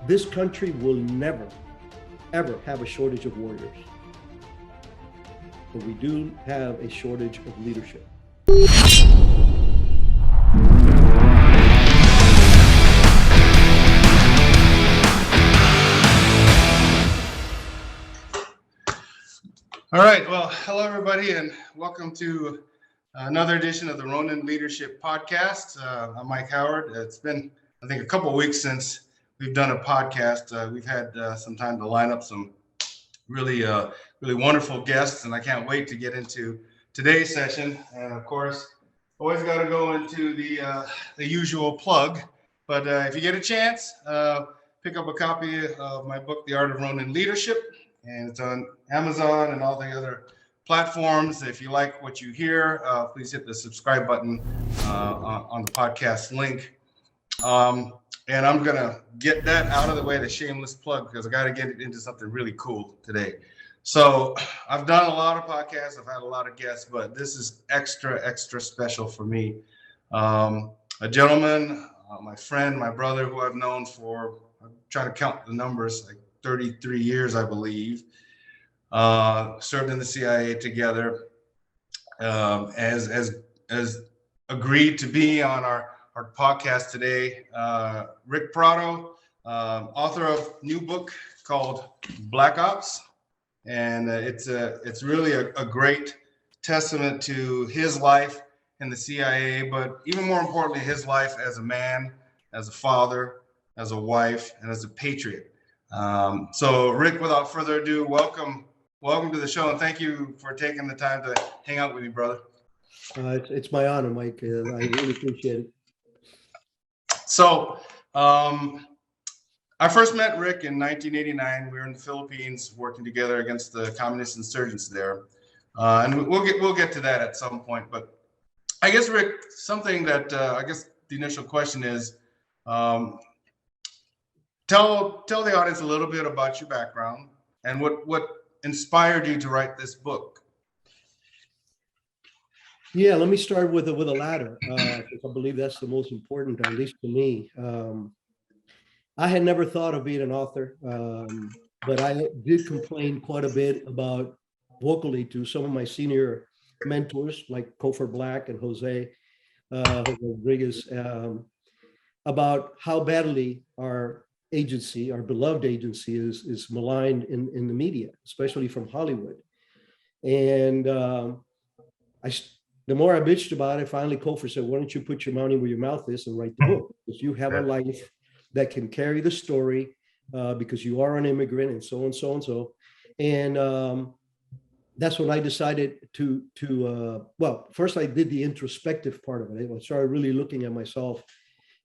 This country will never, ever have a shortage of warriors. But we do have a shortage of leadership. All right, well, hello everybody, and welcome to another edition of the Ronin Leadership Podcast. I'm Mike Howard. It's been, I think, a couple of weeks since we've done a podcast. We've had some time to line up some really wonderful guests, and I can't wait to get into today's session. And of course, always got to go into the usual plug. But if you get a chance, pick up a copy of my book, The Art of Ronin Leadership. And it's on Amazon and all the other platforms. If you like what you hear, please hit the subscribe button on the podcast link. And I'm going to get that out of the way, the shameless plug, because I got to get into something really cool today. So I've done a lot of podcasts. I've had a lot of guests, but this is extra special for me. A gentleman, my friend, my brother, who I've known for, I'm trying to count the numbers, like 33 years, I believe, served in the CIA together, as agreed to be on our podcast today. Rick Prado, author of a new book called Black Ops, and it's really a great testament to his life in the CIA, but even more importantly, his life as a man, as a father, as a wife, and as a patriot. So Rick, without further ado, welcome to the show, and thank you for taking the time to hang out with me, brother. It's my honor, Mike. I really appreciate it. So I first met Rick in 1989. We were in the Philippines working together against the communist insurgents there, and we'll get to that at some point. But I guess, Rick, something that I guess the initial question is. Tell the audience a little bit about your background and what inspired you to write this book. Yeah, let me start with the latter, because I believe that's the most important, at least to me. I had never thought of being an author, but I did complain quite a bit about vocally to some of my senior mentors like Kofor Black and Jose Rodriguez about how badly our agency, our beloved agency, is maligned in the media, especially from Hollywood. And the more I bitched about it, finally Kofor said, why don't you put your money where your mouth is and write the book? Because you have a life that can carry the story, because you are an immigrant, and so and so and so. And that's when I decided well, first I did the introspective part of it. I started really looking at myself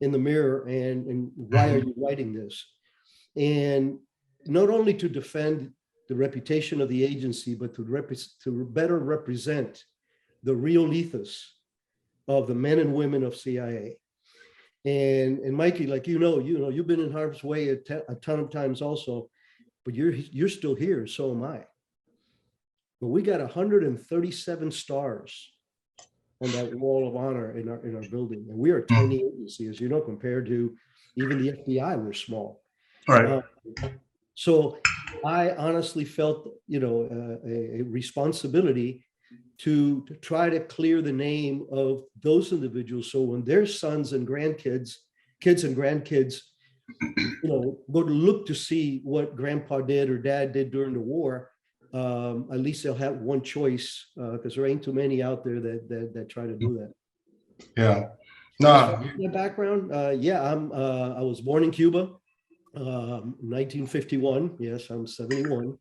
in the mirror and why are you writing this? And not only to defend the reputation of the agency, but to better represent the real ethos of the men and women of CIA. And Mikey, like you've been in harm's way a ton of times also, but you're still here, so am I. But we got 137 stars on that wall of honor in our building, and we are a tiny agency, as you know, compared to even the FBI. We're small. Right. So I honestly felt, a responsibility to try to clear the name of those individuals. So when their sons and grandkids, kids and grandkids, go to look to see what grandpa did or dad did during the war, at least they'll have one choice, because there ain't too many out there that try to do that. Yeah. No. My background, I was born in Cuba, 1951. Yes, I'm 71.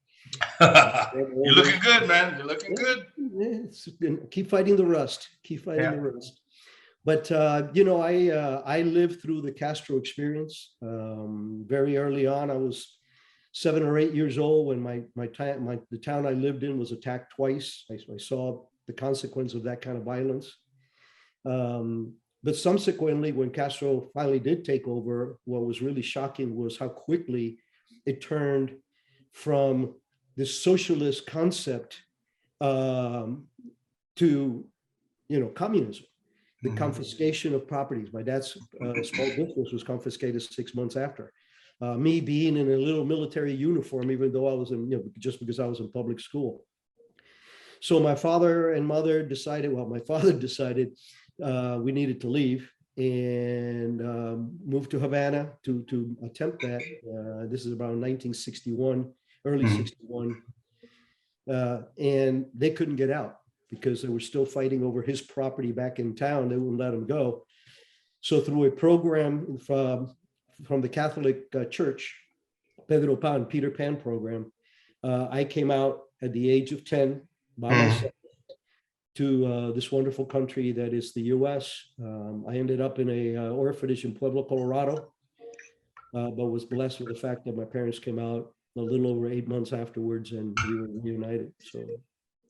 You're looking good, man. You're looking good. Keep fighting the rust. The rust. But I lived through the Castro experience. Very early on, I was 7 or 8 years old when the town I lived in was attacked twice. I saw the consequence of that kind of violence. But subsequently, when Castro finally did take over, what was really shocking was how quickly it turned from this socialist concept to communism. The confiscation of properties. My dad's small business was confiscated 6 months after. me being in a little military uniform, even though I was in, just because I was in public school. So my father and mother decided, well, my father decided we needed to leave and moved to Havana to attempt that. This is around 1961, early 61. And they couldn't get out because they were still fighting over his property back in town. They wouldn't let him go. So through a program from the Catholic Church, Peter Pan program, I came out at the age of 10 by myself to this wonderful country that is the US. I ended up in a orphanage in Pueblo, Colorado, but was blessed with the fact that my parents came out a little over 8 months afterwards and we were reunited. So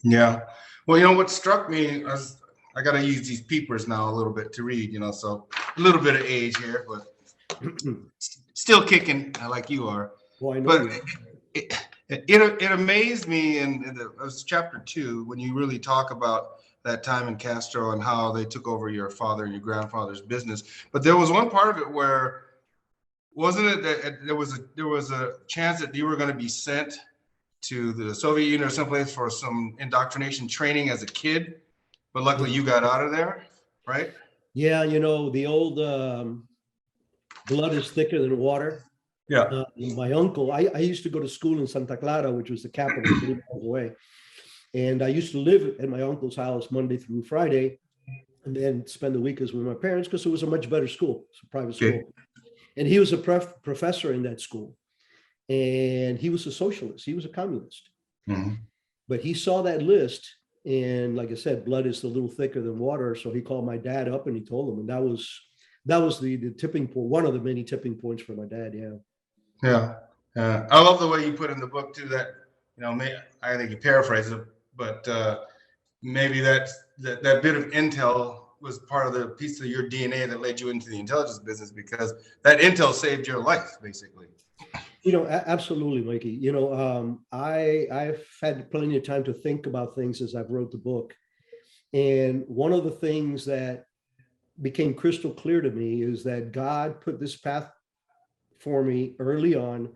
yeah. Well, what struck me was I got to use these peepers now a little bit to read, so a little bit of age here, but still kicking like you are. Well, I know but you. It amazed me in it was chapter 2 when you really talk about that time in Castro and how they took over your father and your grandfather's business. But there was one part of it where, wasn't it that there was a chance that you were going to be sent to the Soviet Union or someplace for some indoctrination training as a kid, but luckily you got out of there, right? Yeah, the old blood is thicker than water. Yeah. My uncle, I used to go to school in Santa Clara, which was the capital, 3 miles away. And I used to live at my uncle's house Monday through Friday, and then spend the weekends with my parents because it was a much better school. It's a private school. Okay. And he was a professor in that school. And he was a socialist. He was a communist. But he saw that list. And like I said, blood is a little thicker than water. So he called my dad up and he told him. And that was the tipping point, one of the many tipping points for my dad. Yeah. Yeah. I love the way you put in the book too, that, I think you paraphrase it, but maybe that bit of intel was part of the piece of your DNA that led you into the intelligence business, because that intel saved your life, basically. Absolutely, Mikey. I've had plenty of time to think about things as I've wrote the book. And one of the things that became crystal clear to me is that God put this path for me early on,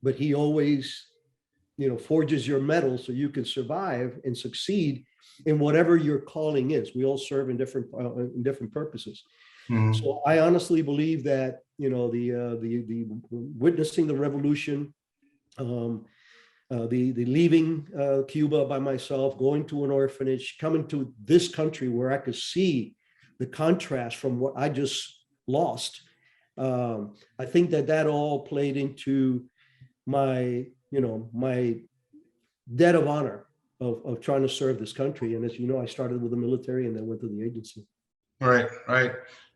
but he always, forges your mettle so you can survive and succeed in whatever your calling is. We all serve in different purposes. So I honestly believe that, the witnessing the revolution, the leaving Cuba by myself, going to an orphanage, coming to this country where I could see the contrast from what I just lost. I think that all played into my debt of honor of trying to serve this country. And as you know, I started with the military and then went to the agency. Right.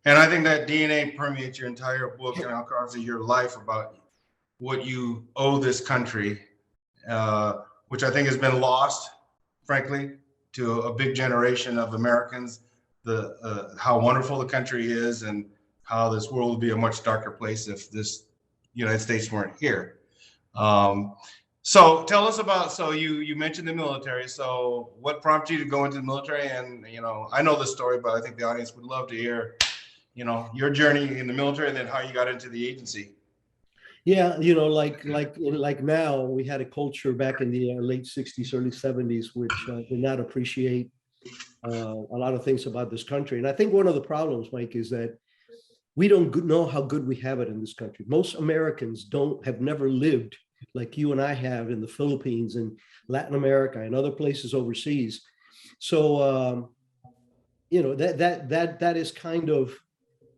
And I think that DNA permeates your entire book and across your life about what you owe this country, which I think has been lost, frankly, to a big generation of Americans, how wonderful the country is and how this world would be a much darker place if this United States weren't here. So tell us about, so you mentioned the military. So what prompted you to go into the military? And, I know the story, but I think the audience would love to hear, your journey in the military and then how you got into the agency. Yeah, like now, we had a culture back in the late 60s, early 70s, which did not appreciate a lot of things about this country. And I think one of the problems, Mike, is that we don't know how good we have it in this country. Most Americans have never lived like you and I have in the Philippines and Latin America and other places overseas. So, that is kind of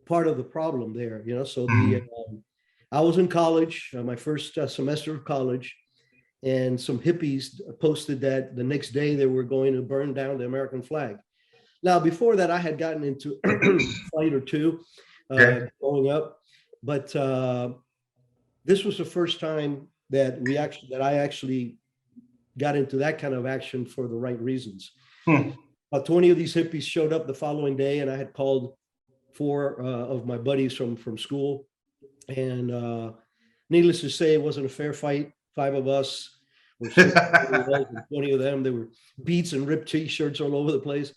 part of the problem there, So I was in college, my first semester of college, and some hippies posted that the next day they were going to burn down the American flag. Now, before that, I had gotten into a fight or two growing up, but this was the first time that I actually got into that kind of action for the right reasons. About 20 of these hippies showed up the following day, and I had called 4 of my buddies from school. And needless to say, it wasn't a fair fight. 5 of us were 20 of them. There were beats and ripped T-shirts all over the place.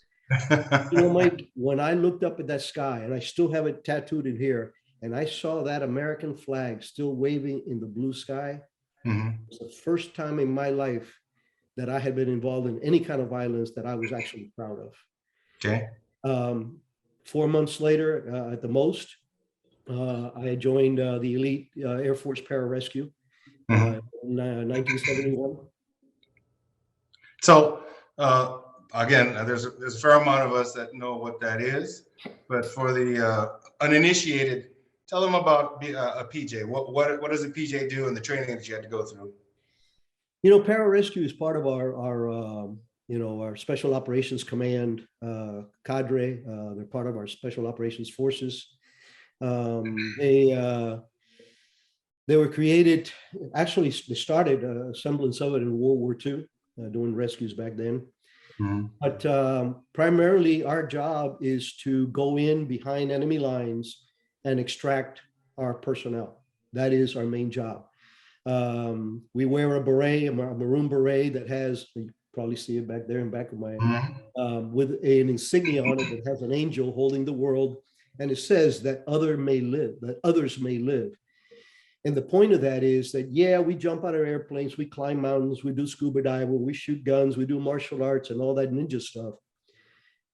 Mike, when I looked up at that sky, and I still have it tattooed in here, and I saw that American flag still waving in the blue sky. Mhm. It was the first time in my life that I had been involved in any kind of violence that I was actually proud of. Okay. 4 months later, at the most, I joined the elite Air Force Pararescue Mhm. in 1971. So again, there's a fair amount of us that know what that is, but for the uninitiated, tell them about a PJ. What does a PJ do and the training that you had to go through? Pararescue is part of our Special Operations Command cadre. They're part of our Special Operations Forces. They were created, actually, they started a semblance of it in World War II, doing rescues back then. Mhm. But primarily, our job is to go in behind enemy lines and extract our personnel. That is our main job. We wear a beret, a maroon beret that has, you probably see it back there in back of my, Mhm. with an insignia on it that has an angel holding the world. And it says that others may live. And the point of that is that, yeah, we jump out of airplanes, we climb mountains, we do scuba diving, we shoot guns, we do martial arts and all that ninja stuff.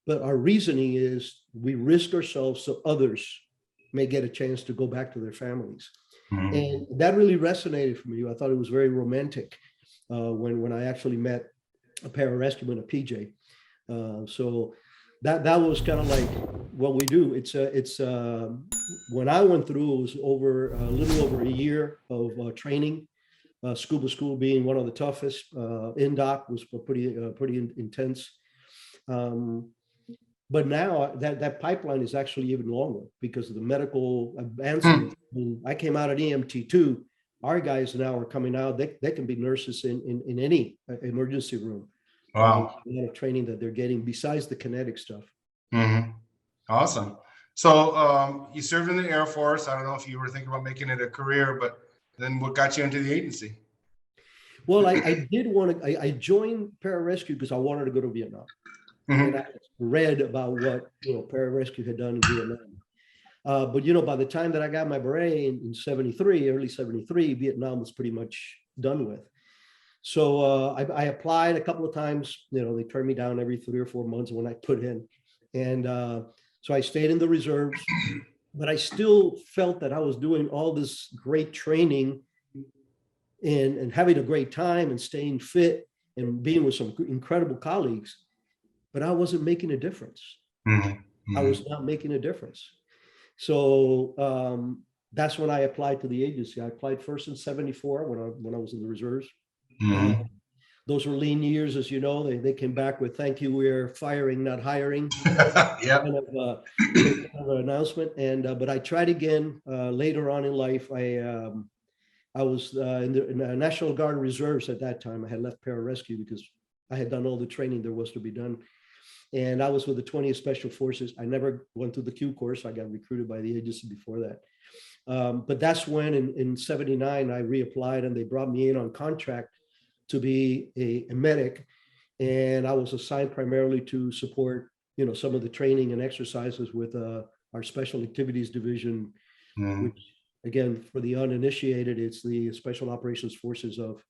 But our reasoning is we risk ourselves so others may get a chance to go back to their families. Mhm. And that really resonated for me. I thought it was very romantic when I actually met a pararescue and a PJ. So that was kind of like what we do. It's when I went through, it was over a little over a year of training. Scuba school being one of the toughest. INDOC was pretty intense. But now that pipeline is actually even longer because of the medical advancements. I came out at EMT2. Our guys now are coming out. They can be nurses in any emergency room. Wow. A lot of training that they're getting besides the kinetic stuff. Mhm. Awesome. So you served in the Air Force. I don't know if you were thinking about making it a career, but then what got you into the agency? Well, I did want to. I joined Pararescue because I wanted to go to Vietnam, and Mhm. I read about what Pararescue had done in Vietnam. But by the time that I got my beret in '73, early '73, Vietnam was pretty much done with. So I applied a couple of times. They turned me down every 3 or 4 months when I put in, and so I stayed in the reserves. But I still felt that I was doing all this great training and having a great time and staying fit and being with some incredible colleagues, but I wasn't making a difference. Mhm. I Mhm. was not making a difference. So that's when I applied to the agency. I applied first in '74 when I was in the reserves. Uh, Mhm. those were lean years, as you know. They came back with "Thank you, we're firing, not hiring," Yep. kind of an announcement. And but I tried again later on in life. I was in the National Guard Reserves at that time. I had left Pararescue because I had done all the training there was to be done. And I was with the 20th Special Forces. I never went through the Q course. I got recruited by the agency before that. But that's when in '79, I reapplied and they brought me in on contract to be a medic. And I was assigned primarily to support, some of the training and exercises with our Special Activities Division, Mhm. which again, for the uninitiated, it's the Special Operations Forces of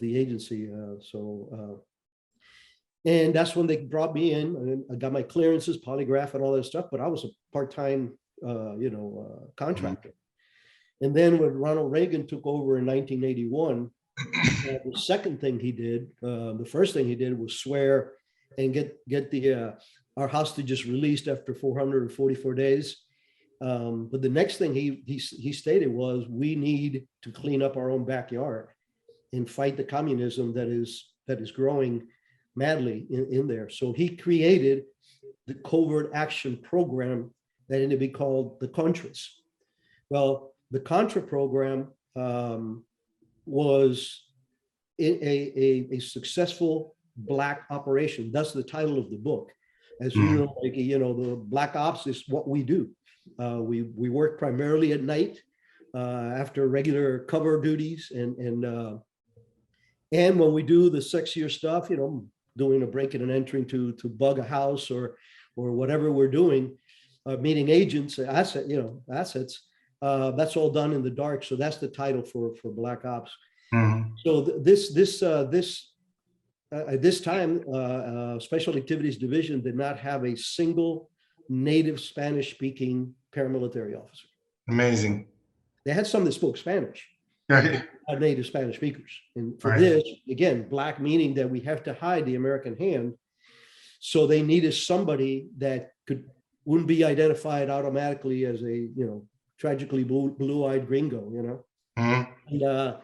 the agency. And that's when they brought me in, and I got my clearances, polygraph, and all that stuff. But I was a part-time, contractor. And then when Ronald Reagan took over in 1981, the second thing he did, the first thing he did was swear and get our hostages released after 444 days. But the next thing he stated was, we need to clean up our own backyard and fight the communism that is growing madly in there. So he created the covert action program that ended up being called the Contras. Well, the Contra program was a successful Black operation. That's the title of the book. As you Mhm. know, the Black Ops is what we do. We work primarily at night after regular cover duties, and when we do the sexier stuff, doing a break-in and entering to bug a house or whatever we're doing, meeting agents, assets. That's all done in the dark. So that's the title for Black Ops. Mhm. So at this time, Special Activities Division did not have a single native Spanish-speaking paramilitary officer. Amazing. They had some that spoke Spanish, Right. not native Spanish speakers. And for Right. this, again, Black meaning that we have to hide the American hand. So they needed somebody that wouldn't be identified automatically as a, tragically blue-eyed gringo, Mhm. And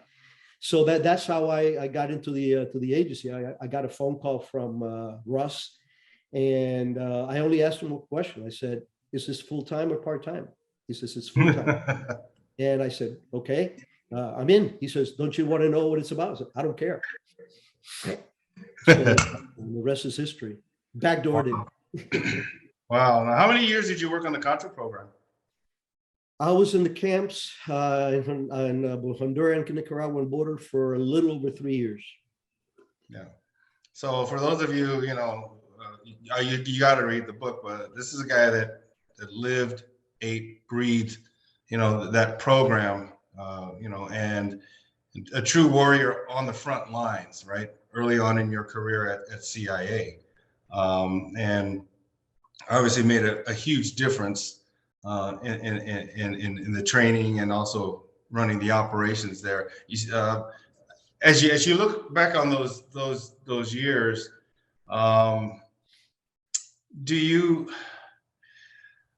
so that's how I got into the agency. I got a phone call from Russ, and I only asked him a question. I said, "Is this full-time or part-time?" He says, "It's full-time." And I said, "Okay, I'm in." He says, "Don't you want to know what it's about?" I said, "I don't care." So the rest is history. Backdoored it. Wow. Now, how many years did you work on the Contra program? I was in the camps on Honduran and Nicaraguan border for a little over 3 years. Yeah. So for those of you, you got to read the book, but this is a guy that lived, ate, breathed, that program, and a true warrior on the front lines, right? Early on in your career at CIA, and obviously made a huge difference in the training and also running the operations there. As you look back on those years, do you?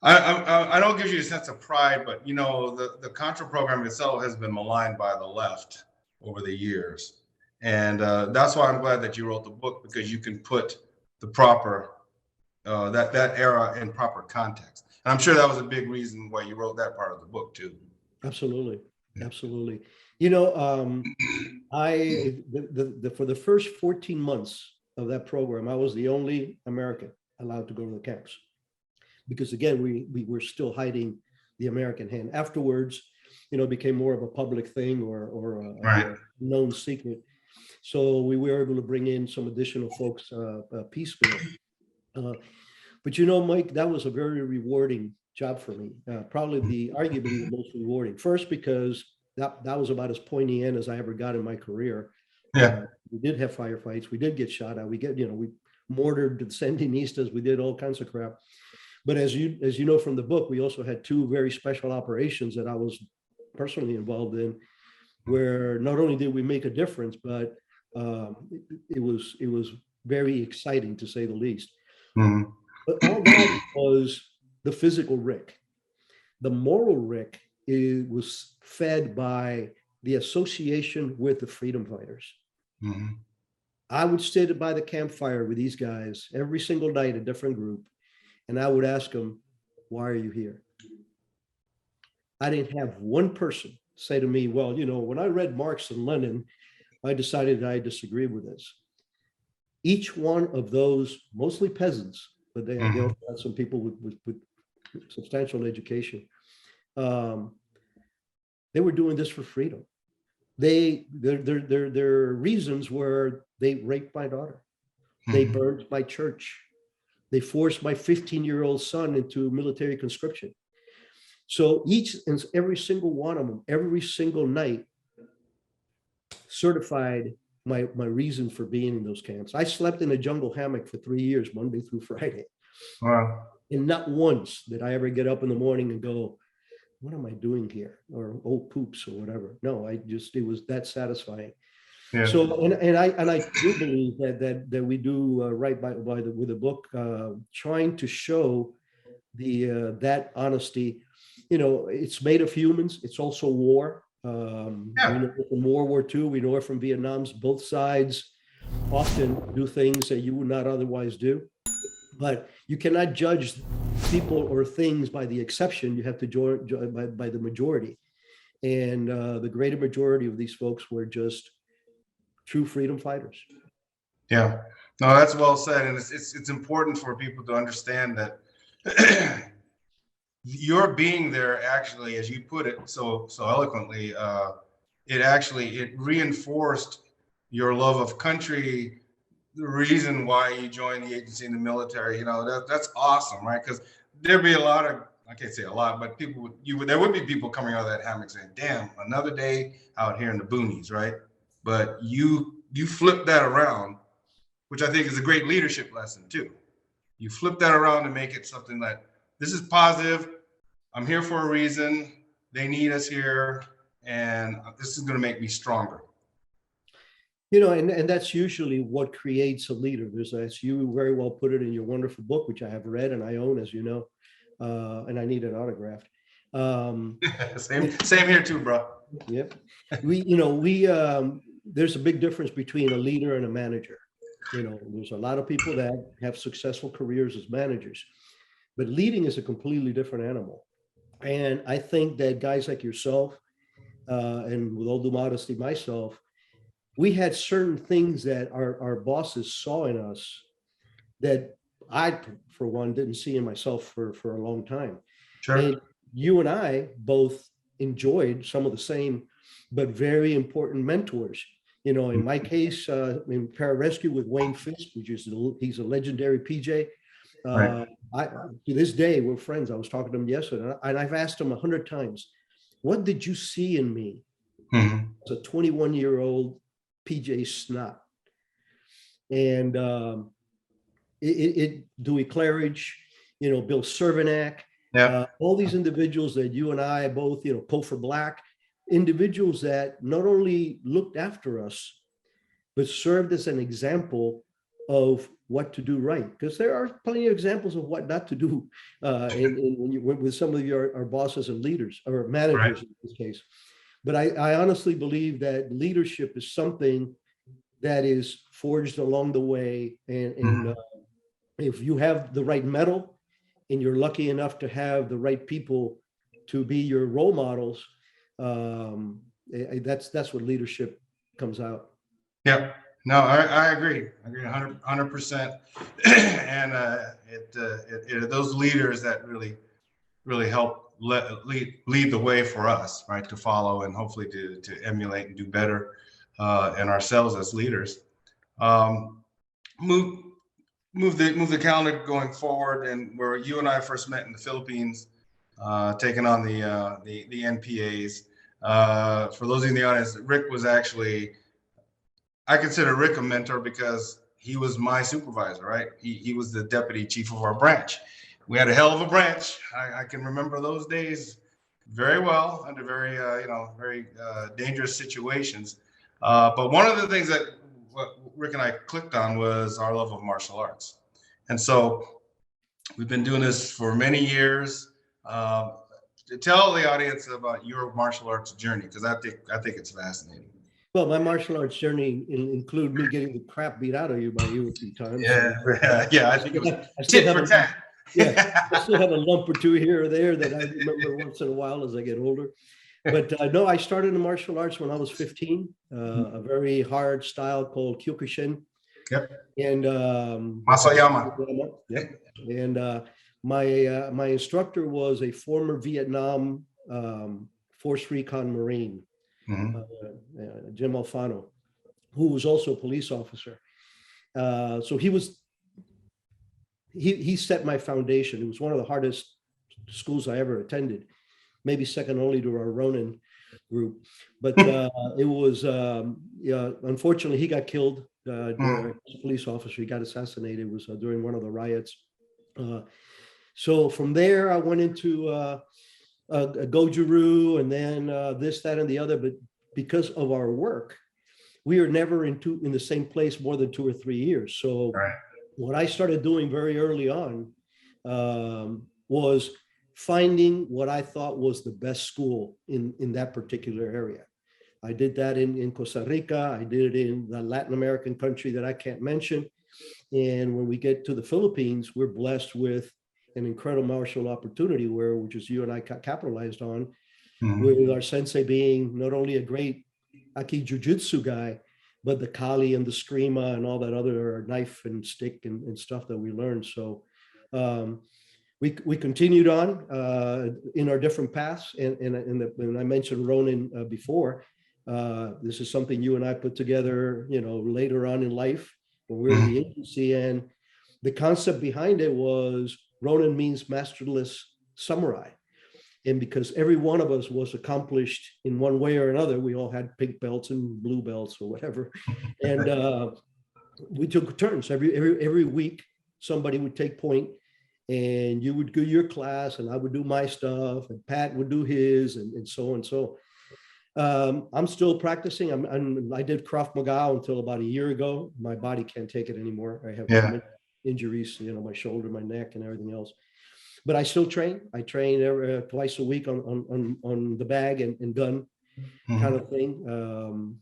I know it gives you a sense of pride, but the Contra program itself has been maligned by the left over the years, and that's why I'm glad that you wrote the book, because you can put the proper that era in proper context. And I'm sure that was a big reason why you wrote that part of the book too. Absolutely, absolutely. For the first 14 months of that program, I was the only American allowed to go to the camps, because again, we were still hiding the American hand. Afterwards, it became more of a public thing or a known secret. So we were able to bring in some additional folks piecemeal. But Mike, that was a very rewarding job for me. Probably arguably the most rewarding. First, because that was about as pointy end as I ever got in my career. Yeah. We did have firefights. We did get shot at. We mortared the Sandinistas. We did all kinds of crap. But as you know from the book, we also had two very special operations that I was personally involved in, where not only did we make a difference, but it was very exciting, to say the least. Mm-hmm. But all that was the physical Rick. The moral Rick was fed by the association with the freedom fighters. Mm-hmm. I would sit by the campfire with these guys every single night, a different group, and I would ask them, "Why are you here?" I didn't have one person say to me, "Well, when I read Marx and Lenin, I decided I disagreed with this." Each one of those, mostly peasants, but they also had some people with substantial education. They were doing this for freedom. Their reasons were: they raped my daughter, they burned my church, they forced my 15-year-old son into military conscription. So each and every single one of them, every single night, certified my reason for being in those camps. I slept in a jungle hammock for 3 years, Monday through Friday. Wow. And not once did I ever get up in the morning and go, "What am I doing here?" or "Oh, poops," or whatever. No, it was that satisfying. Yeah. So, and I do believe that we do right with the book, trying to show that honesty. It's made of humans. It's also war. We know from World War II, we know it from Vietnam's. Both sides often do things that you would not otherwise do. But you cannot judge people or things by the exception. You have to judge by the majority. And the greater majority of these folks were just true freedom fighters. Yeah. No, that's well said. And it's important for people to understand that your being there, actually, as you put it so eloquently, it reinforced your love of country, the reason why you joined the agency in the military. That's awesome, right? Because there'd be a lot of I can't say a lot, but there would be people coming out of that hammock saying, damn, another day out here in the boonies, right? But you flip that around, which I think is a great leadership lesson too. You flip that around and make it something that this is positive. I'm here for a reason. They need us here, and this is going to make me stronger. And that's usually what creates a leader. As you very well put it in your wonderful book, which I have read and I own, as you know, and I need it autographed. Same here too, bro. Yep. There's a big difference between a leader and a manager. There's a lot of people that have successful careers as managers, but leading is a completely different animal. And I think that guys like yourself, and with all due modesty, myself, we had certain things that our bosses saw in us that I, for one, didn't see in myself for a long time. Sure. And you and I both enjoyed some of the same, but very important mentors. In my case, in Pararescue with Wayne Fisk, he's a legendary PJ. Right. To this day, we're friends. I was talking to him yesterday, and I've asked him 100 times, what did you see in me as a 21-year-old PJ Snot? And Dewey Claridge, Bill Cervenak, all these individuals that you and I both, Pofer Black, individuals that not only looked after us, but served as an example of what to do right. Because there are plenty of examples of what not to do with some of our bosses and leaders or managers, right, in this case. But I honestly believe that leadership is something that is forged along the way. And if you have the right mettle and you're lucky enough to have the right people to be your role models, that's what leadership comes out. Yeah, no, I agree. I agree 100%. And it those leaders that really help lead the way for us, right, to follow and hopefully to emulate and do better in ourselves as leaders. Move the calendar going forward, and where you and I first met in the Philippines, taking on the NPAs. For those in the audience, Rick was actually, I consider Rick a mentor because he was my supervisor, right? He was the deputy chief of our branch. We had a hell of a branch. I can remember those days very well under very dangerous situations. But one of the things that Rick and I clicked on was our love of martial arts. And so we've been doing this for many years. Tell the audience about your martial arts journey, because I think it's fascinating. Well, my martial arts journey include me getting the crap beat out of you by you a few times. Yeah, I think it was tit for tat. Yeah, I still have a lump or two here or there that I remember once in a while as I get older. But no, I started in martial arts when I was 15, a very hard style called Kyokushin. Yep. And Masayama. Yep. And my instructor was a former Vietnam Force Recon Marine, Jim Alfano, who was also a police officer. So he set my foundation. It was one of the hardest schools I ever attended, maybe second only to our Ronin group. But it was, unfortunately, he got killed. As a police officer, he got assassinated. It was during one of the riots. So from there, I went into Goju-Ryu, and then this, that, and the other. But because of our work, we are never in the same place more than 2 or 3 years. So what I started doing very early on was finding what I thought was the best school in that particular area. I did that in Costa Rica. I did it in the Latin American country that I can't mention. And when we get to the Philippines, we're blessed with an incredible martial opportunity which is you and I capitalized on, with our sensei being not only a great Aki Jiu-Jitsu guy, but the Kali and the Skrima and all that other knife and stick and stuff that we learned. So we continued on in our different paths. And I mentioned Ronin before. This is something you and I put together, later on in life when we were in the agency. And the concept behind it was Ronin means masterless samurai. And because every one of us was accomplished in one way or another, we all had pink belts and blue belts or whatever. And we took turns every week. Somebody would take point, and you would do your class, and I would do my stuff, and Pat would do his, and so and so. I'm still practicing. I did Krav Maga until about a year ago. My body can't take it anymore. I have too many injuries, my shoulder, my neck, and everything else. But I still train. I train twice a week on the bag and gun kind of thing.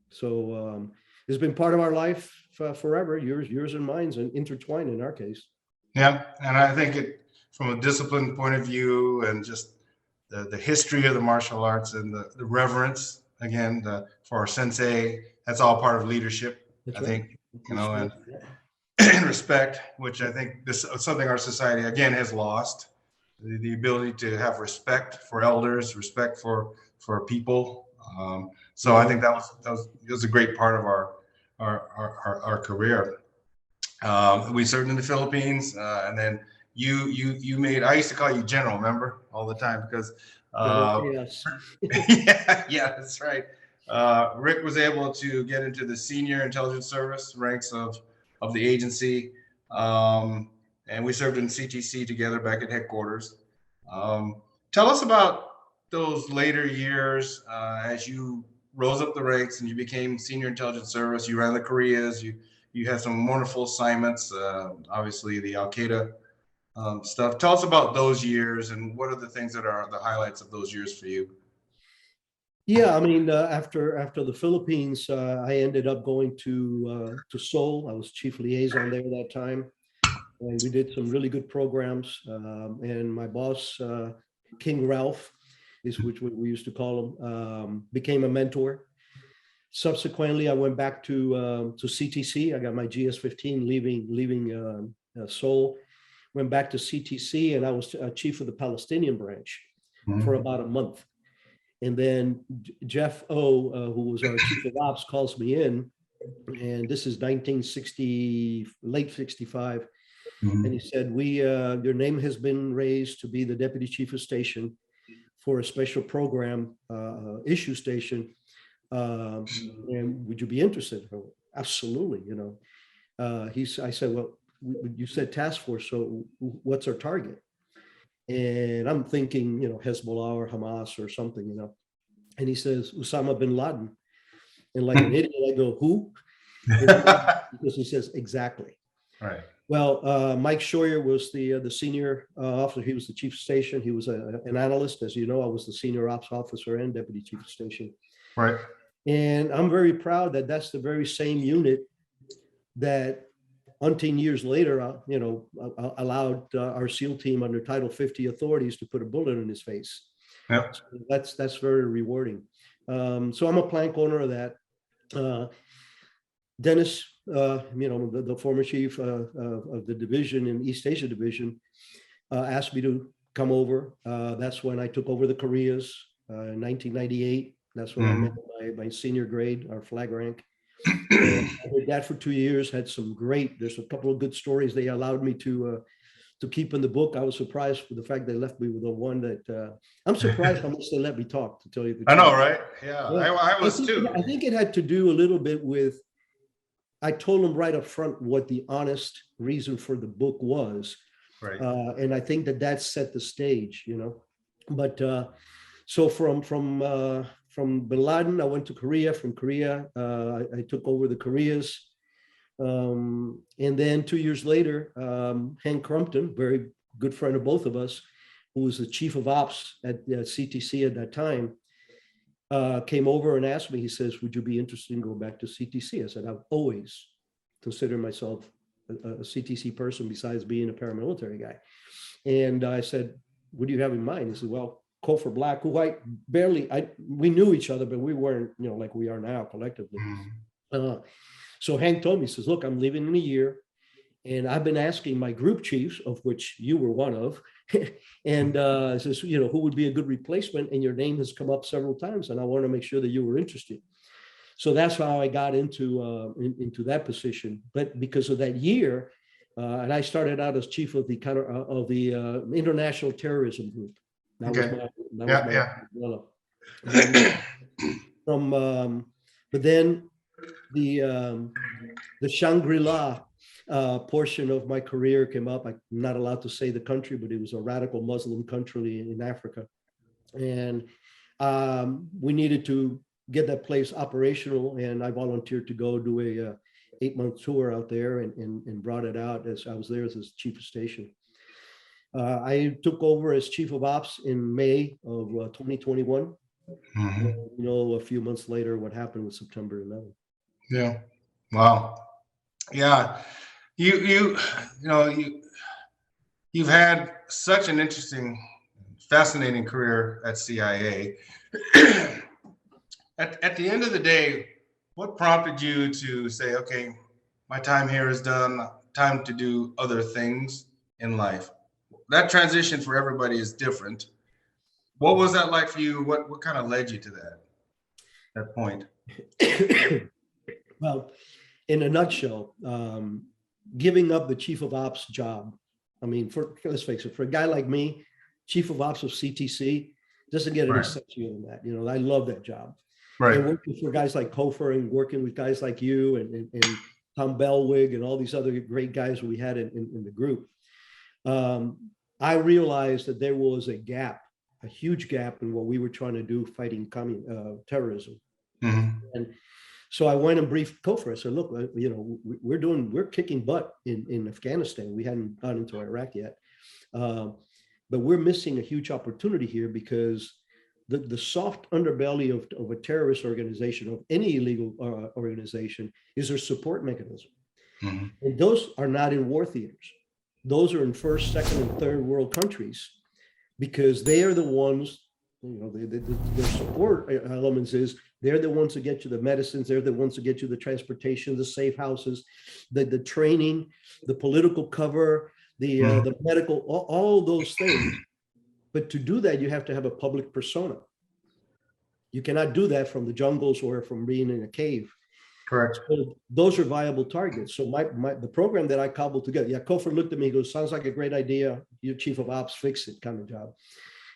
So it's been part of our life forever, yours and mine's, and intertwined in our case. Yeah, and I think it, from a discipline point of view, and just the history of the martial arts and the reverence, again, for our sensei, that's all part of leadership. That's I think, and and respect, which I think this is something our society again has lost, the ability to have respect for elders, respect for people. So I think that was a great part of our career. We served in the Philippines, and then you made, I used to call you General, remember, all the time, because yes. yeah, that's right. Rick was able to get into the senior intelligence service ranks of the agency, and we served in CTC together back at headquarters. Tell us about those later years as you rose up the ranks and you became senior intelligence service. You ran the Koreas. You had some wonderful assignments. Obviously, the Al Qaeda stuff. Tell us about those years and what are the things that are the highlights of those years for you? Yeah, I mean, after the Philippines, I ended up going to Seoul. I was chief liaison there that time, and we did some really good programs. And my boss, King Ralph, is which we used to call him, became a mentor. Subsequently, I went back to CTC. I got my GS-15 leaving Seoul. Went back to CTC, and I was chief of the Palestinian branch for about a month. And then Jeff O, who was our chief of ops, calls me in, and this is 1960, late 65. And he said, your name has been raised to be the deputy chief of station for a special program issue station. And would you be interested? Absolutely. I said, well, you said task force, so what's our target? And I'm thinking, Hezbollah or Hamas or something, And he says, Osama bin Laden. And like an idiot, I go, who? Because he says, exactly. Right. Well, Mike Scheuer was the senior officer. He was the chief of station. He was an analyst. As you know, I was the senior ops officer and deputy chief of station. Right. And I'm very proud that that's the very same unit that umpteen years later, allowed our SEAL team under Title 50 authorities to put a bullet in his face. Yep. So that's very rewarding. So I'm a plank owner of that. Dennis, the former chief of the division in East Asia division, asked me to come over. That's when I took over the Koreas in 1998. That's when I met my senior grade, our flag rank. I did that for 2 years, there's a couple of good stories they allowed me to keep in the book. I was surprised for the fact they left me with the one that I'm surprised how much they let me talk, to tell you the truth. I know, right? Yeah, I was too. I think it had to do a little bit with, I told them right up front what the honest reason for the book was. Right. And I think that set the stage, But so from Bin Laden, I went to Korea. From Korea, I took over the Koreas. And then 2 years later, Hank Crumpton, very good friend of both of us, who was the chief of ops at CTC at that time, came over and asked me, he says, would you be interested in going back to CTC? I said, I've always considered myself a CTC person besides being a paramilitary guy. And I said, what do you have in mind? He said, well, Cofer Black, who we knew each other, but we weren't, like we are now collectively. So Hank told me, he says, look, I'm leaving in a year. And I've been asking my group chiefs, of which you were one of, and says, who would be a good replacement? And your name has come up several times, and I want to make sure that you were interested. So that's how I got into that position. But because of that year, And I started out as chief of the international terrorism group. That was Okay. my Yeah, yeah. umbrella. And but then the Shangri-La portion of my career came up. I'm not allowed to say the country, but it was a radical Muslim country in Africa, and we needed to get that place operational. And I volunteered to go do a 8-month tour out there, and brought it out as I was there as chief of station. I took over as chief of ops in May of 2021. A few months later, what happened with September 11th. Yeah. Wow. Yeah. You've had such an interesting, fascinating career at CIA. At the end of the day, what prompted you to say, okay, my time here is done, time to do other things in life? That transition for everybody is different. What was that like for you? What kind of led you to that point? Well, in a nutshell, giving up the chief of ops job. I mean, let's face it, for a guy like me, chief of ops of CTC doesn't get any sexier than that. I love that job. Right. And working for guys like Kofer and working with guys like you and Tom Bellwig and all these other great guys we had in the group, I realized that there was a a huge gap in what we were trying to do fighting terrorism. And so I went and briefed Kofer. I said, look, we're kicking butt in Afghanistan. We hadn't gone into Iraq yet. But we're missing a huge opportunity here, because the soft underbelly of a terrorist organization, of any illegal organization, is their support mechanism. And those are not in war theaters. Those are in first, second, and third world countries, because they are the ones, their support elements is they're the ones who get you the medicines, they're the ones who get you the transportation, the safe houses, the training, the political cover, the medical, all those things. But to do that, you have to have a public persona. You cannot do that from the jungles or from being in a cave. Correct. So those are viable targets. So the program that I cobbled together, Kofer looked at me, he goes, sounds like a great idea. You're chief of ops, fix it kind of job.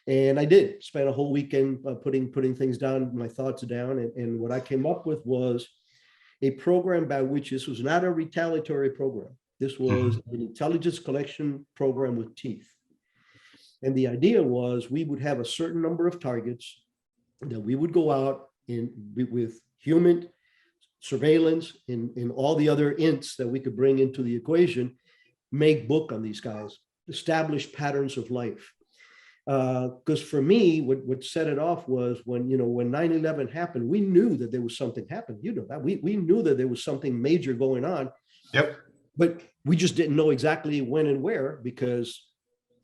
And I did spend a whole weekend putting things down, my thoughts down. And what I came up with was a program by which this was not a retaliatory program. This was an intelligence collection program with teeth. And the idea was we would have a certain number of targets that we would go out with human surveillance and all the other ints that we could bring into the equation, make book on these guys, establish patterns of life. Because for me, what set it off was when 9/11 happened, we knew that there was something happening. That we knew that there was something major going on. Yep. But we just didn't know exactly when and where, because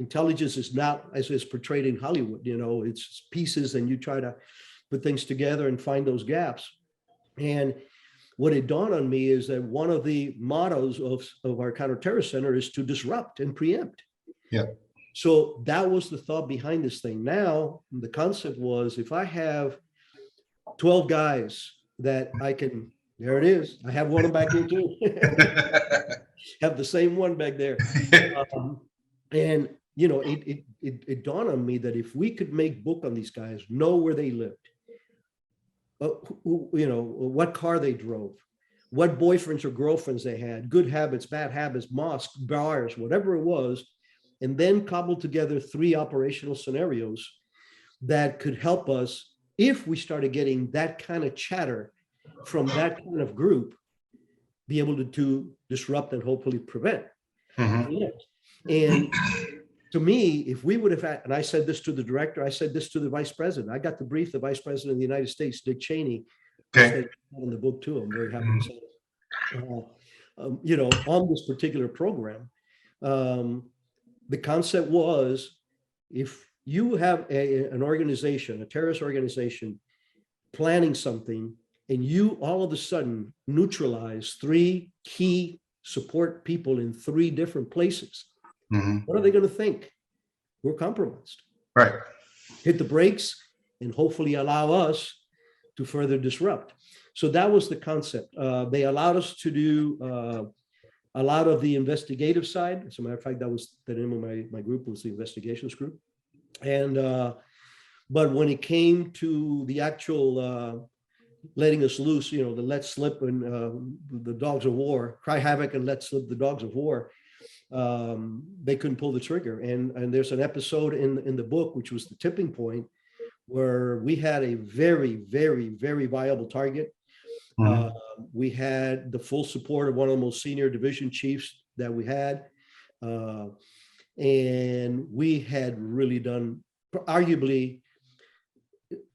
intelligence is not as is portrayed in Hollywood. It's pieces, and you try to put things together and find those gaps. And what it dawned on me is that one of the mottos of our counter-terrorist center is to disrupt and preempt. Yeah. So that was the thought behind this thing. Now, the concept was, if I have 12 guys that I can, there it is. I have one back here too. Have the same one back there. And it dawned on me that if we could make book on these guys, know where they lived, what car they drove, what boyfriends or girlfriends they had, good habits, bad habits, mosques, bars, whatever it was, and then cobble together 3 operational scenarios that could help us if we started getting that kind of chatter from that kind of group, be able to disrupt and hopefully prevent. And to me, if we would have had, and I said this to the director, I said this to the vice president, I got to brief the vice president of the United States, Dick Cheney, in the book too. I'm very happy to say it. On this particular program, the concept was, if you have an organization, a terrorist organization, planning something, and you all of a sudden neutralize 3 key support people in 3 different places, what are they going to think? We're compromised. Right. Hit the brakes and hopefully allow us to further disrupt. So that was the concept. They allowed us to do a lot of the investigative side. As a matter of fact, that was the name of my group, was the investigations group. And but when it came to the actual letting us loose, the let slip and the dogs of war, cry havoc and let slip the dogs of war, they couldn't pull the trigger. And there's an episode in the book, which was the tipping point, where we had a very, very, very viable target. We had the full support of one of the most senior division chiefs that we had. And we had really done, arguably,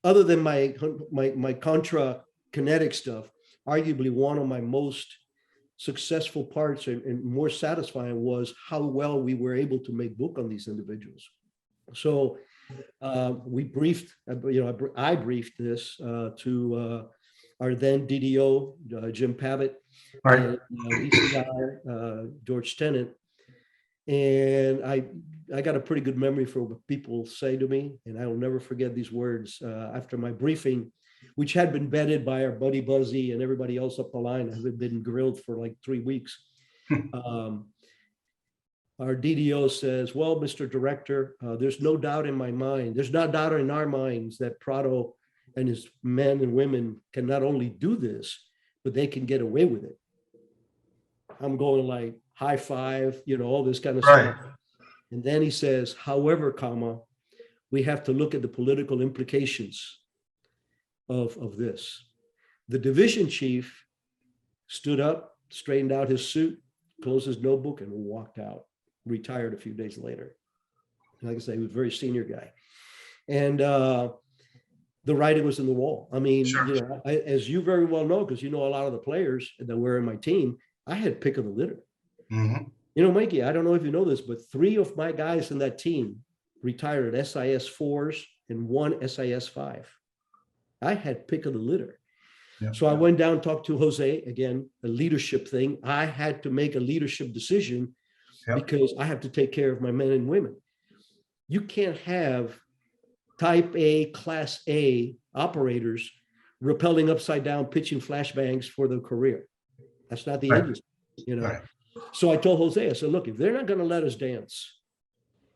other than my Contra kinetic stuff, arguably one of my most successful parts and more satisfying was how well we were able to make book on these individuals. So we briefed, I briefed this to our then DDO, Jim Pavitt, Right. and DCI, George Tennant. And I got a pretty good memory for what people say to me, and I will never forget these words. After my briefing, which had been vetted by our buddy Buzzy and everybody else up the line, had been grilled for like 3 weeks. Our DDO says, well, Mr. Director, there's no doubt in my mind, there's no doubt in our minds that Prado and his men and women can not only do this, but they can get away with it. I'm going like high five, all this kind of stuff. And then he says, however, we have to look at the political implications of this. The division chief stood up, straightened out his suit, closed his notebook, and walked out, retired a few days later. Like I say, he was a very senior guy. And the writing was in the wall. I mean, Sure. As you very well know, because you know a lot of the players that were in my team, I had pick of the litter. Mikey, I don't know if you know this, but 3 of my guys in that team retired at SIS 4s and 1 SIS 5. I had pick of the litter. Yeah. So I went down and talked to Jose, again, a leadership thing. I had to make a leadership decision because I have to take care of my men and women. You can't have type A, class A operators rappelling upside down, pitching flashbangs for their career. That's not the industry, Right. So I told Jose, I said, look, if they're not going to let us dance,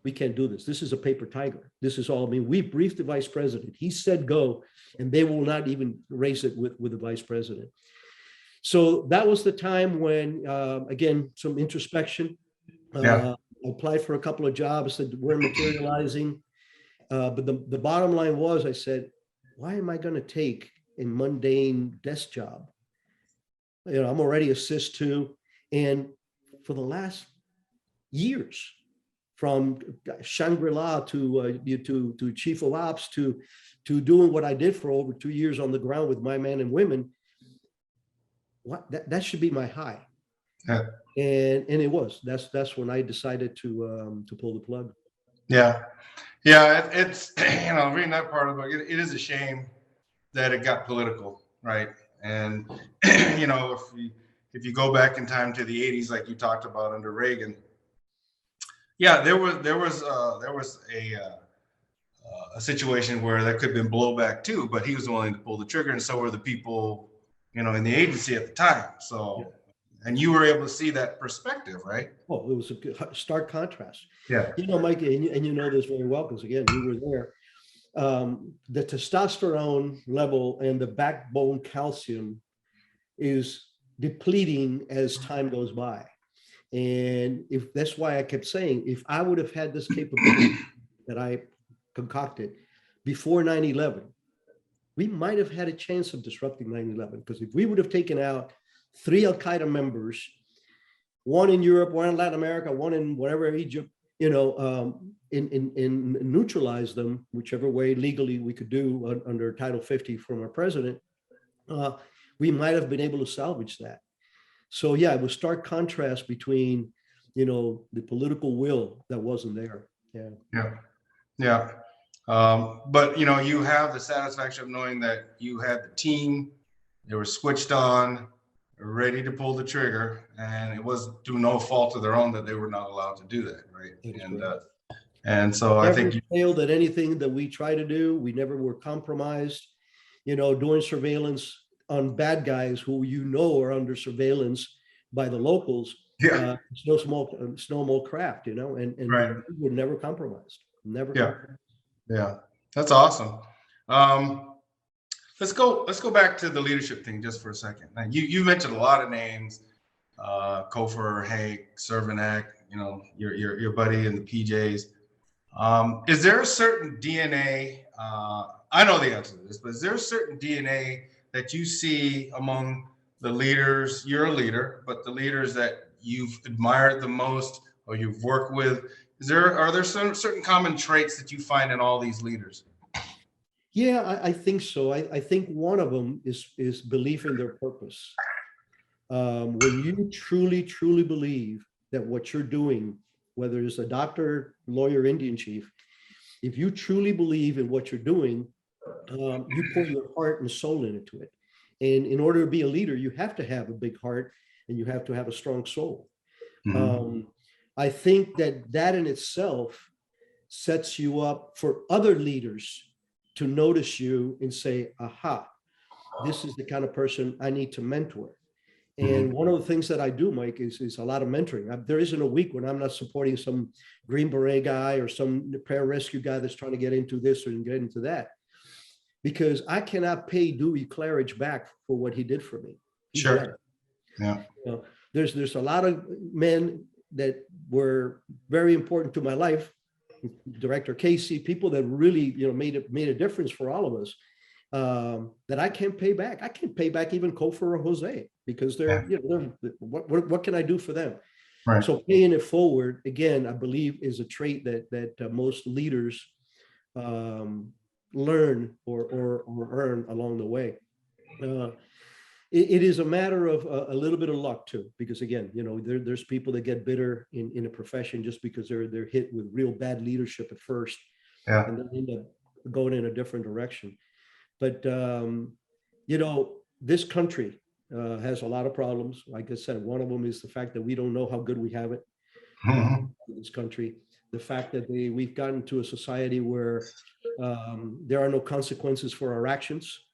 we can't do this. This is a paper tiger. This is all. I mean, we briefed the vice president. He said go, and they will not even raise it with the vice president. So that was the time when, again, some introspection. I applied for a couple of jobs that weren't materializing. But the bottom line was, I said, why am I going to take a mundane desk job? I'm already a SIS-2. And for the last years, from Shangri-La to chief of ops to doing what I did for over 2 years on the ground with my men and women, that should be my high. And it was. That's when I decided to pull the plug. Yeah, it's reading that part of it, it is a shame that it got political, right? And if you go back in time to the 80s, like you talked about under Reagan, there was a situation where that could have been blowback too, but he was willing to pull the trigger, and so were the people, in the agency at the time. So, and you were able to see that perspective, right? Well, it was a stark contrast. Yeah. Mike, and you know this very well, because again, you were there. The testosterone level and the backbone calcium is depleting as time goes by. And if that's why I kept saying, if I would have had this capability that I concocted before 9/11, we might have had a chance of disrupting 9/11. Because if we would have taken out 3 Al-Qaeda members, 1 in Europe, 1 in Latin America, 1 in whatever Egypt, in neutralize them, whichever way legally we could do under Title 50 from our president, we might have been able to salvage that. So yeah, it was stark contrast between, the political will that wasn't there. Yeah. But you have the satisfaction of knowing that you had the team, they were switched on, ready to pull the trigger, and it was through no fault of their own that they were not allowed to do that, right? And so I think you failed at anything that we try to do. We never were compromised, doing surveillance on bad guys who are under surveillance by the locals. Yeah. It's no small craft, Right. and we were never compromised, never Yeah. compromised. Yeah. That's awesome. Um, let's go back to the leadership thing just for a second. Now, you mentioned a lot of names, Kofor, Hank, Cervenak, your buddy in the PJs. Is there a certain DNA? I know the answer to this, but is there a certain DNA that you see among the leaders? You're a leader, but the leaders that you've admired the most or you've worked with, are there some certain common traits that you find in all these leaders? Yeah, I think so. I think one of them is belief in their purpose. When you truly believe that what you're doing, whether it's a doctor, lawyer, Indian chief, if you truly believe in what you're doing, you pour your heart and soul into it. And in order to be a leader, you have to have a big heart and you have to have a strong soul. Mhm. I think that in itself sets you up for other leaders to notice you and say, aha, this is the kind of person I need to mentor. Mhm. And one of the things that I do, Mike, is a lot of mentoring. There isn't a week when I'm not supporting some Green Beret guy or some Pararescue guy that's trying to get into this or get into that. Because I cannot pay Dewey Claridge back for what he did for me. He's Sure. dead. Yeah. There's a lot of men that were very important to my life, Director Casey, people that really made a difference for all of us, that I can't pay back. I can't pay back even Kofor or Jose because Yeah. what can I do for them? Right. So paying it forward again, I believe, is a trait that most leaders learn or earn along the way. It is a matter of a little bit of luck too, because again, there's people that get bitter in a profession just because they're hit with real bad leadership at first, Yeah. and then end up going in a different direction. But this country has a lot of problems. Like I said, one of them is the fact that we don't know how good we have it. Mhm. In this country, the fact that we've gotten to a society where there are no consequences for our actions.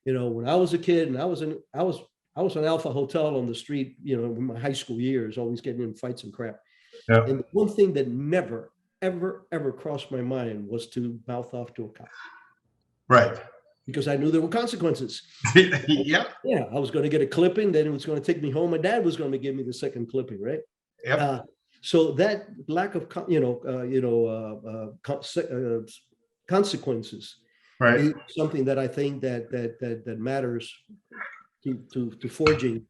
When I was a kid and I was in Alpha Hotel on the street, in my high school years, always getting in fights and crap. Yeah. And the one thing that never, ever crossed my mind was to mouth off to a cop Right. because I knew there were consequences. Yeah. Yeah, I was going to get a clipping, then it was going to take me home. My dad was going to give me the second clipping, right? Yep. So that lack of, consequences Right. is something that I think that matters to forging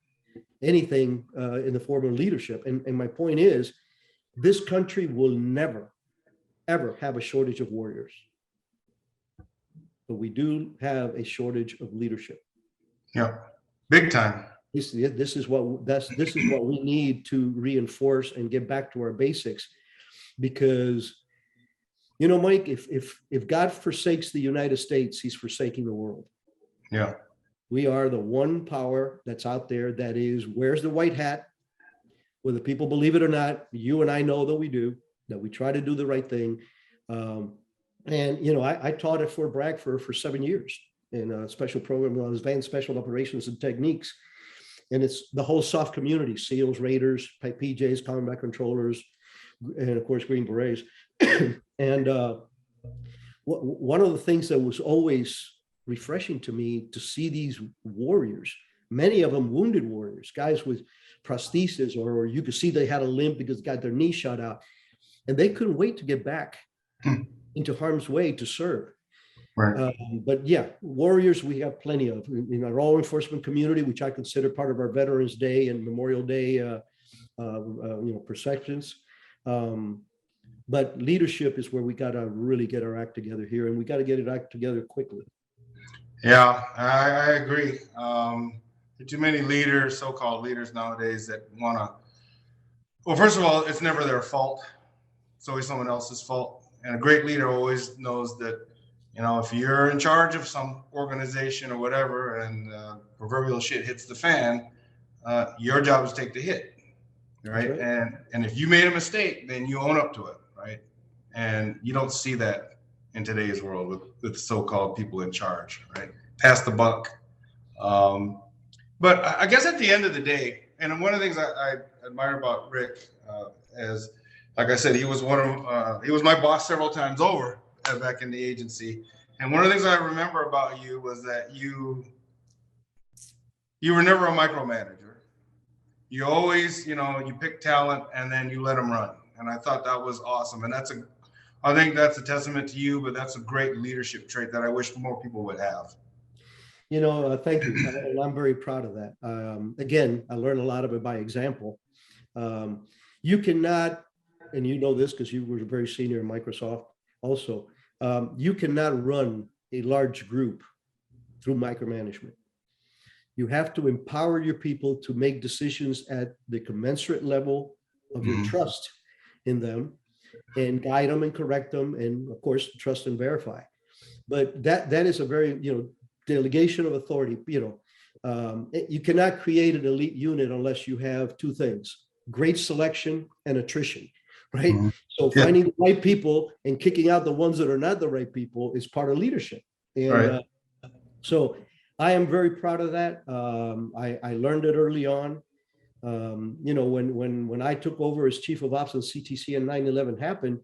anything in the form of leadership. And my point is, this country will never, ever have a shortage of warriors, but we do have a shortage of leadership. Yeah. Big time. This is what we need to reinforce and get back to our basics, because Mike, if God forsakes the United States, he's forsaking the world. Yeah. We are the one power that's out there that wears the white hat, whether people believe it or not. You and I know that we do, that we try to do the right thing. I taught at Fort Bragg for 7 years in a special program on advanced special operations and techniques. And it's the whole SOF community, SEALs, Raiders, PJs, combat controllers, and of course, Green Berets. And one of the things that was always refreshing to me to see these warriors, many of them wounded warriors, guys with prosthesis, or you could see they had a limp because they got their knee shot out, and they couldn't wait to get back into harm's way to serve. Right. But yeah, warriors we have plenty of in our law enforcement community, which I consider part of our Veterans Day and Memorial Day perceptions. But leadership is where we got to really get our act together here, and we got to get it act together quickly. Yeah, I agree. There are too many leaders, so-called leaders nowadays, that want to. Well, first of all, it's never their fault. It's always someone else's fault. And a great leader always knows that, if you're in charge of some organization or whatever, and proverbial shit hits the fan, your job is to take the hit, right? And if you made a mistake, then you own up to it, right? And you don't see that in today's world with so-called people in charge, right? Pass the buck. But I guess at the end of the day, and one of the things I admire about Rick is, like I said, he was he was my boss several times over back in the agency. And one of the things I remember about you was that you were never a micromanager. You always, you pick talent and then you let them run. And I thought that was awesome. And I think that's a testament to you, but that's a great leadership trait that I wish more people would have. Thank you. And I'm very proud of that. Again, I learned a lot of it by example. You cannot, and you know this because you were very senior in Microsoft also, you cannot run a large group through micromanagement. You have to empower your people to make decisions at the commensurate level of your trust in them and guide them and correct them and, of course, trust and verify. But that is a very, delegation of authority. You cannot create an elite unit unless you have two things: great selection and attrition, right? So finding the right people and kicking out the ones that are not the right people is part of leadership. And so I am very proud of that. I learned it early on. When I took over as chief of ops on CTC and 9/11 happened,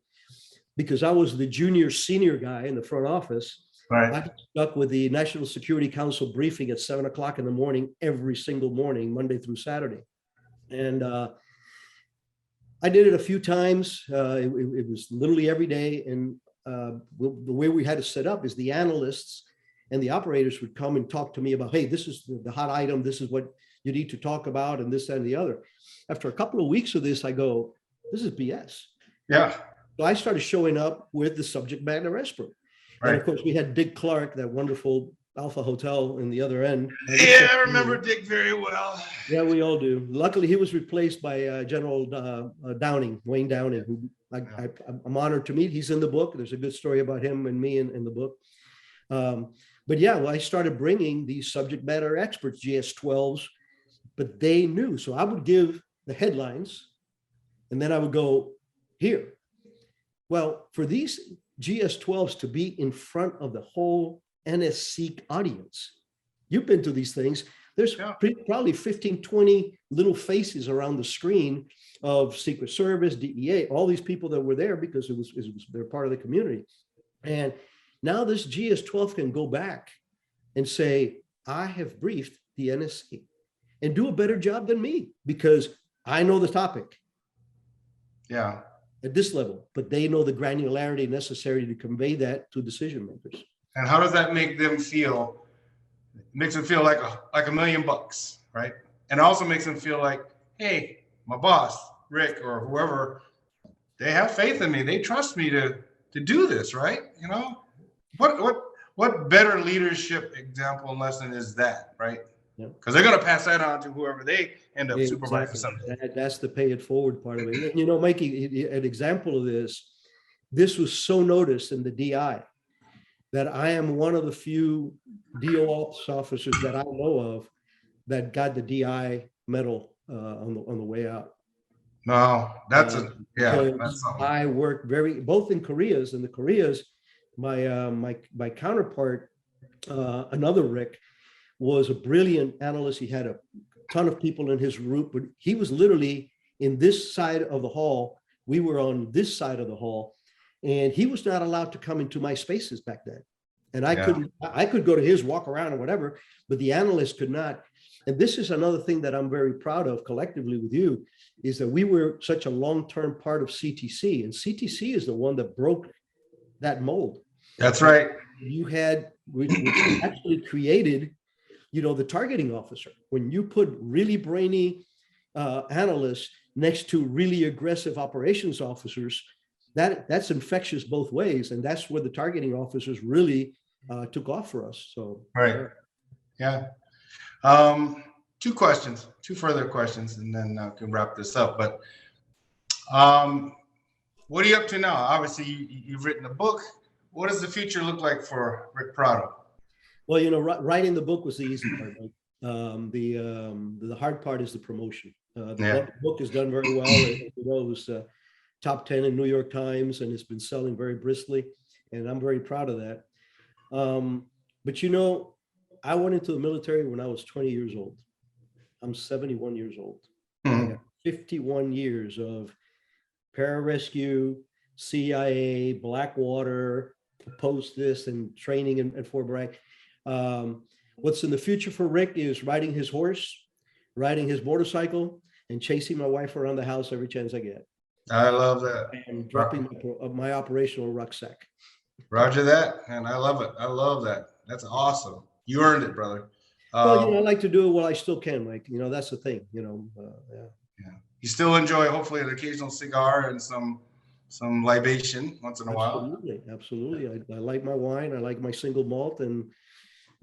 because I was the senior guy in the front office. Right. I stuck with the National Security Council briefing at 7 o'clock in the morning, every single morning, Monday through Saturday. And I did it a few times. It was literally every day. And the way we had to set up is the analysts and the operators would come and talk to me about, hey, this is the hot item. This is what you need to talk about, and this, that, and the other. After a couple of weeks of this, I go, this is BS. Yeah. So I started showing up with the subject matter expert. And of course, we had Dick Clark, that wonderful Alpha Hotel in the other end. Yeah, I remember Dick very well. Yeah, we all do. Luckily, he was replaced by General Downing, Wayne Downing, who I'm honored to meet. He's in the book. There's a good story about him and me in the book. But yeah, well, I started bringing these subject matter experts, GS-12s, but they knew. So I would give the headlines, and then I would go, here. Well, for these GS-12s to be in front of the whole NSC audience, you've been to these things, there's probably 15, 20 little faces around the screen of Secret Service, DEA, all these people that were there because they're part of the community. And now this GS-12 can go back and say, I have briefed the NSC and do a better job than me because I know the topic. Yeah. At this level, but they know the granularity necessary to convey that to decision makers. And how does that make them feel? It makes them feel like $1 million, right? And it also makes them feel like, hey, my boss, Rick, or whoever, they have faith in me. They trust me to do this, right? What better leadership example and lesson is that, right? Because they're going to pass that on to whoever they end up supervising someday. That's the pay it forward part of it. Mikey, an example of this was so noticed in the DI that I am one of the few DO ops officers that I know of that got the DI medal on the way out. No, that's that's something. I worked both in Koreas, and the Koreas, my counterpart, another Rick, was a brilliant analyst. He had a ton of people in his group, but he was literally in this side of the hall. We were on this side of the hall, and he was not allowed to come into my spaces back then. And I could go to his, walk around or whatever, but the analyst could not. And this is another thing that I'm very proud of collectively with you, is that we were such a long-term part of CTC, and CTC is the one that broke that mold. That's right. You had, which actually created, the targeting officer. When you put really brainy analysts next to really aggressive operations officers, that's infectious both ways. And that's where the targeting officers really took off for us. So, right. Yeah. Two further questions, and then I can wrap this up. But what are you up to now? Obviously, you've written a book. What does the future look like for Rick Prado? Well, writing the book was the easy part. The hard part is the promotion. The book is done very well. It was top 10 in New York Times, and it's been selling very briskly, and I'm very proud of that. But I went into the military when I was 20 years old. I'm 71 years old. I Hmm. got 51 years of Pararescue, CIA, Blackwater, post this and training in Fort Bragg. Um, what's in the future for Rick is riding his horse, riding his motorcycle, and chasing my wife around the house every chance I get, I love that. and Ro- dropping my operational rucksack. Roger that, and I love it. I love that. That's awesome. You earned it, brother. Well, I Um, like to do it while I still can, Mike. That's the thing. Yeah. yeah. You still enjoy hopefully an occasional cigar and some libation once in a while. Absolutely, absolutely. I like my wine. I like my single malt, and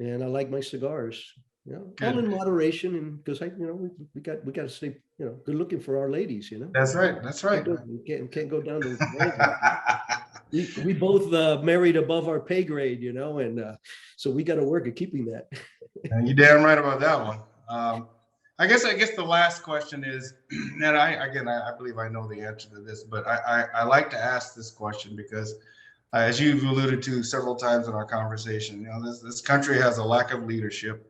I like my cigars. All Good. in moderation, and because we got to stay good looking for our ladies. That's right. That's right. Can't go down to we both married above our pay grade, and so we got to work at keeping that. And you damn right about that one. I guess the last question is, and I believe I know the answer to this, but I like to ask this question because as you've alluded to several times in our conversation, this country has a lack of leadership,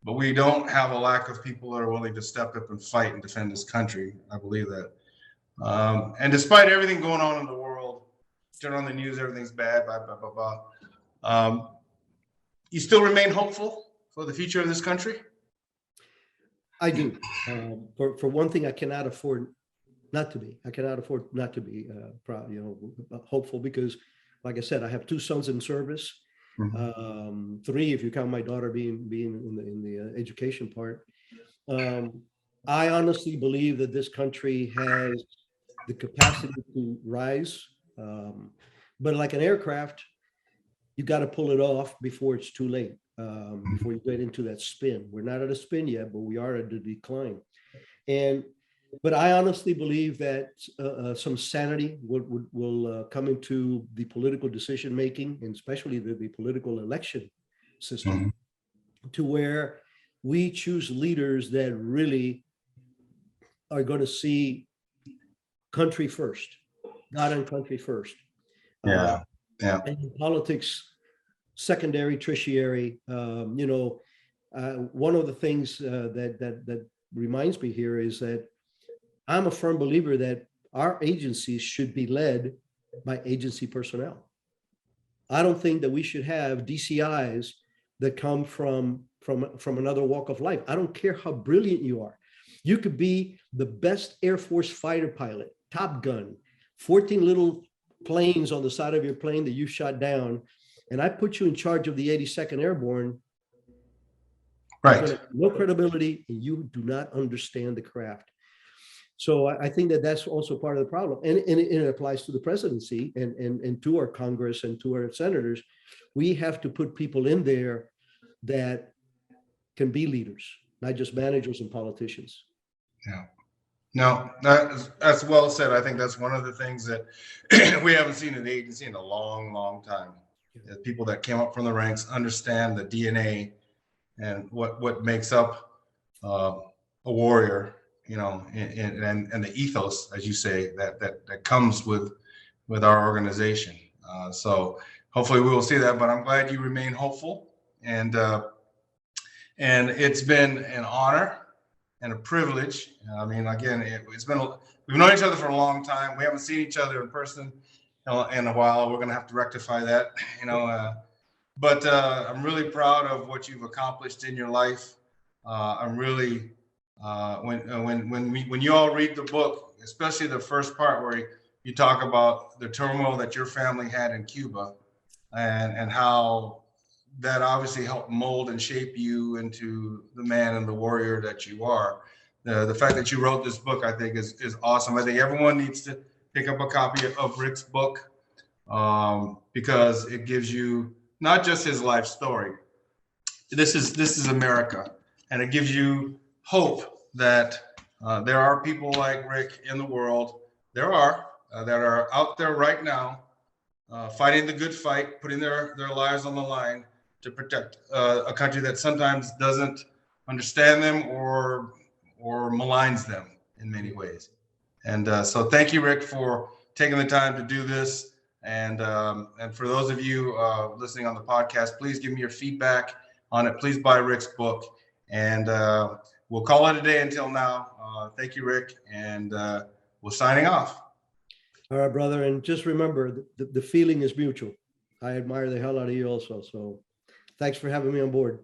but we don't have a lack of people that are willing to step up and fight and defend this country. I believe that. And despite everything going on in the world, turn on the news, everything's bad, blah, blah, blah, blah. You still remain hopeful for the future of this country? I do. For one thing, I cannot afford not to be. I cannot afford not to be proud, hopeful, because, like I said, I have two sons in service. Mhm. Three, if you count my daughter being in the education part. I honestly believe that this country has the capacity to rise, but like an aircraft, you got to pull it off before it's too late. Before you get into that spin. We're not at a spin yet, but we are at a decline. But I honestly believe that some sanity will come into the political decision making, and especially the political election system, to where we choose leaders that really are going to see country first, God and country first. Yeah, yeah. And in politics, secondary, tertiary. One of the things that reminds me here is that I'm a firm believer that our agencies should be led by agency personnel. I don't think that we should have DCIs that come from another walk of life. I don't care how brilliant you are. You could be the best Air Force fighter pilot, Top Gun, 14 little planes on the side of your plane that you shot down, and I put you in charge of the 82nd Airborne. Right. No credibility, and you do not understand the craft. So I think that that's also part of the problem, and it applies to the presidency and to our Congress and to our senators. We have to put people in there that can be leaders, not just managers and politicians. Yeah. No, that's well said. I think that's one of the things that we haven't seen in the agency in a long, long time. People that came up from the ranks understand the DNA and what makes up a warrior, and the ethos, as you say, that comes with our organization. So hopefully we will see that. But I'm glad you remain hopeful, and it's been an honor and a privilege. I mean, again, we've known each other for a long time. We haven't seen each other in person in a while. We're going to have to rectify that, but I'm really proud of what you've accomplished in your life. I'm really when you all read the book, especially the first part where you talk about the turmoil that your family had in Cuba, and how that obviously helped mold and shape you into the man and the warrior that you are. The fact that you wrote this book, I think, is awesome. I think everyone needs to pick up a copy of Rick's book, because it gives you not just his life story. This is America, and it gives you hope that there are people like Rick in the world. There are that are out there right now, fighting the good fight, putting their lives on the line to protect a country that sometimes doesn't understand them or maligns them in many ways. And so thank you, Rick, for taking the time to do this. And for those of you listening on the podcast, please give me your feedback on it. Please buy Rick's book. And we'll call it a day until now. Thank you, Rick, and we're signing off. All right, brother. And just remember, the feeling is mutual. I admire the hell out of you also. So thanks for having me on board.